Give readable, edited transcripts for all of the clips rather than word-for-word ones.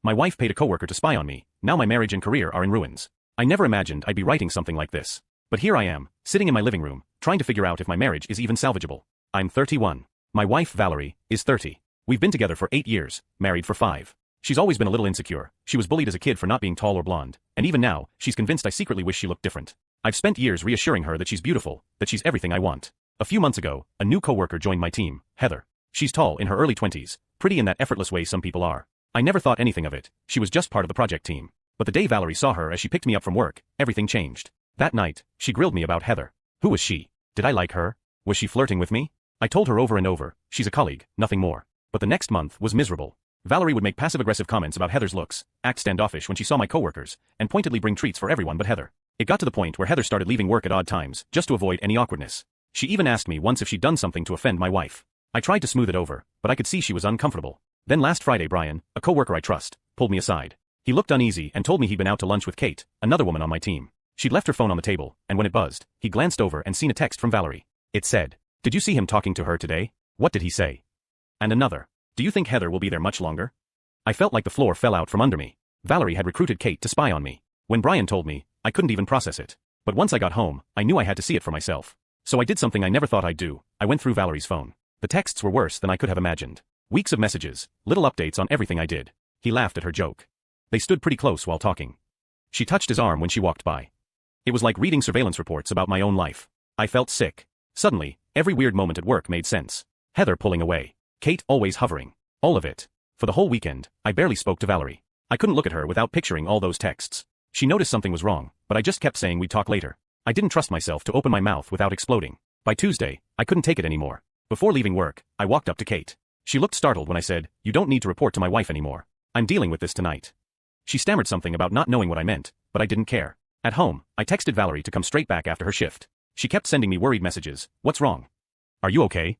My wife paid a coworker to spy on me, now my marriage and career are in ruins. I never imagined I'd be writing something like this. But here I am, sitting in my living room, trying to figure out if my marriage is even salvageable. I'm 31. My wife, Valerie, is 30. We've been together for 8 years, married for 5. She's always been a little insecure. She was bullied as a kid for not being tall or blonde, and even now, she's convinced I secretly wish she looked different. I've spent years reassuring her that she's beautiful, that she's everything I want. A few months ago, a new coworker joined my team, Heather. She's tall, in her early 20s, pretty in that effortless way some people are. I never thought anything of it, she was just part of the project team. But the day Valerie saw her as she picked me up from work, everything changed. That night, she grilled me about Heather. Who was she? Did I like her? Was she flirting with me? I told her over and over, she's a colleague, nothing more. But the next month was miserable. Valerie would make passive-aggressive comments about Heather's looks, act standoffish when she saw my coworkers, and pointedly bring treats for everyone but Heather. It got to the point where Heather started leaving work at odd times, just to avoid any awkwardness. She even asked me once if she'd done something to offend my wife. I tried to smooth it over, but I could see she was uncomfortable. Then last Friday Brian, a coworker I trust, pulled me aside. He looked uneasy and told me he'd been out to lunch with Kate, another woman on my team. She'd left her phone on the table, and when it buzzed, he glanced over and seen a text from Valerie. It said, "Did you see him talking to her today? What did he say?" And another, "Do you think Heather will be there much longer?" I felt like the floor fell out from under me. Valerie had recruited Kate to spy on me. When Brian told me, I couldn't even process it. But once I got home, I knew I had to see it for myself. So I did something I never thought I'd do. I went through Valerie's phone. The texts were worse than I could have imagined. Weeks of messages, little updates on everything I did. He laughed at her joke. They stood pretty close while talking. She touched his arm when she walked by. It was like reading surveillance reports about my own life. I felt sick. Suddenly, every weird moment at work made sense. Heather pulling away. Kate always hovering. All of it. For the whole weekend, I barely spoke to Valerie. I couldn't look at her without picturing all those texts. She noticed something was wrong, but I just kept saying we'd talk later. I didn't trust myself to open my mouth without exploding. By Tuesday, I couldn't take it anymore. Before leaving work, I walked up to Kate. She looked startled when I said, "You don't need to report to my wife anymore. I'm dealing with this tonight." She stammered something about not knowing what I meant, but I didn't care. At home, I texted Valerie to come straight back after her shift. She kept sending me worried messages. "What's wrong? Are you okay?"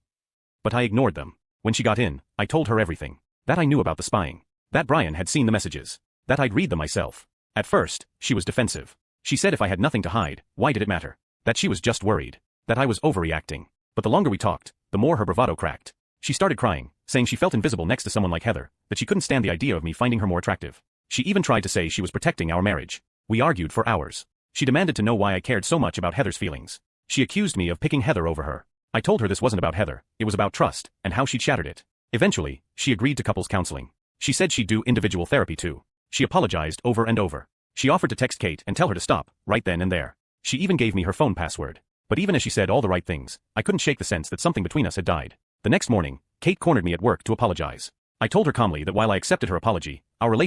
But I ignored them. When she got in, I told her everything. That I knew about the spying. That Brian had seen the messages. That I'd read them myself. At first, she was defensive. She said if I had nothing to hide, why did it matter? That she was just worried. That I was overreacting. But the longer we talked, the more her bravado cracked. She started crying, saying she felt invisible next to someone like Heather, that she couldn't stand the idea of me finding her more attractive. She even tried to say she was protecting our marriage. We argued for hours. She demanded to know why I cared so much about Heather's feelings. She accused me of picking Heather over her. I told her this wasn't about Heather, it was about trust, and how she'd shattered it. Eventually, she agreed to couples counseling. She said she'd do individual therapy too. She apologized over and over. She offered to text Kate and tell her to stop, right then and there. She even gave me her phone password. But even as she said all the right things, I couldn't shake the sense that something between us had died. The next morning, Kate cornered me at work to apologize. I told her calmly that while I accepted her apology, our relationship